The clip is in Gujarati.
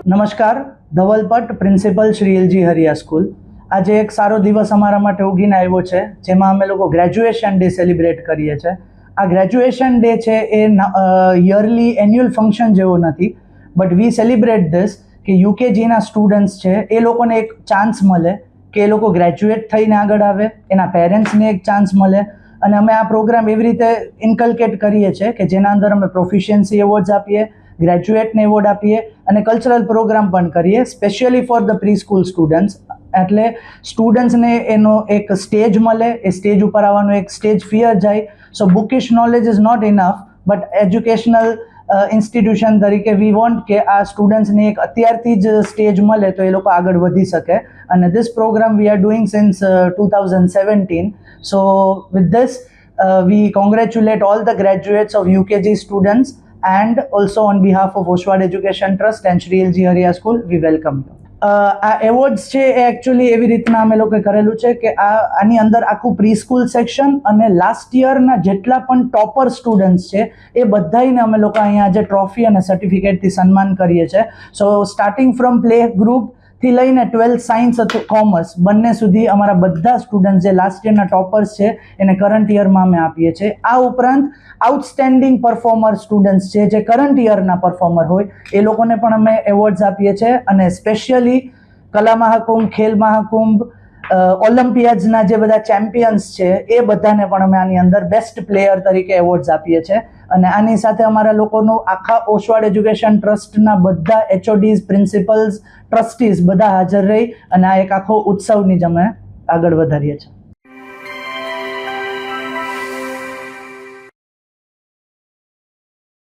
નમસ્કાર, Dhaval Bhatt, principal Shri LG Hariya school. આજે એક સારો દિવસ અમારા માટે ઉગીને આવ્યો છે, જેમાં અમે લોકો ગ્રેજ્યુએશન ડે સેલિબ્રેટ કરીએ છીએ. આ ગ્રેજ્યુએશન ડે છે એ યરલી એન્યુઅલ ફંક્શન જેવો નથી, બટ વી સેલિબ્રેટ ધીસ કે યુકેજીના સ્ટુડન્ટ્સ છે એ લોકોને એક ચાન્સ મળે કે એ લોકો ગ્રેજ્યુએટ થઈને આગળ આવે, એના પેરેન્ટ્સને એક ચાન્સ મળે. અને અમે આ પ્રોગ્રામ એવી રીતે ઇન્કલ્કેટ કરીએ છીએ કે જેના અંદર અમે પ્રોફિશિયન્સી એવોર્ડ્સ આપીએ, ગ્રેજ્યુએટને એવોર્ડ આપીએ અને કલ્ચરલ પ્રોગ્રામ પણ કરીએ, specially for the pre school students. એટલે સ્ટુડન્ટ્સને એનો એક સ્ટેજ મળે, એ સ્ટેજ ઉપર આવવાનું એક સ્ટેજ ફિયર જાય. So bookish knowledge is not enough, but educational institution તરીકે વી વોન્ટ કે આ સ્ટુડન્ટ્સને એક અત્યારથી જ સ્ટેજ મળે તો એ લોકો આગળ વધી શકે. અને this program we are doing since 2017. So with this we congratulate all the graduates of UKG students, and also on behalf of Oshwad Education Trust and Shri LG Hariya School, we welcome you. આ એવોર્ડ્સ છે એ એકચ્યુઅલી એવી રીતના અમે લોકોએ કરેલું છે કે આની અંદર આખું પ્રી સ્કૂલ સેક્શન અને લાસ્ટ યરના જેટલા પણ ટોપર સ્ટુડન્ટ્સ છે એ બધાને અમે લોકો અહીંયા આજે ટ્રોફી અને સર્ટિફિકેટથી સન્માન કરીએ છીએ. સો સ્ટાર્ટિંગ ફ્રોમ પ્લે ગ્રુપથી લઈને 12th સાયન્સ અથવા કોમર્સ બંને સુધી અમારા બધા સ્ટુડન્ટ જે લાસ્ટ યરના ટોપર્સ છે એને કરંટ યરમાં અમે આપીએ છીએ. આ ઉપરાંત આઉટસ્ટેન્ડિંગ પરફોર્મર સ્ટુડન્ટ્સ છે જે કરંટ યરના પરફોર્મર હોય એ લોકોને પણ અમે એવોર્ડ્સ આપીએ છીએ. અને સ્પેશિયલી કલા મહાકુંભ, ખેલ મહાકુંભ, ઓલિમ્પિયાડ્સના જે બધા ચેમ્પિયન્સ છે એ બધાને પણ અમે આની અંદર બેસ્ટ પ્લેયર તરીકે એવોર્ડ્સ આપીએ છીએ. અને આની સાથે અમારા લોકોનું આખા ઓશવાડ એજ્યુકેશન ટ્રસ્ટના બધા HODs, પ્રિન્સિપલ્સ, ટ્રસ્ટીઝ બધા હાજર રહી અને આ એક આખો ઉત્સવની જ અમે આગળ વધારીએ છીએ.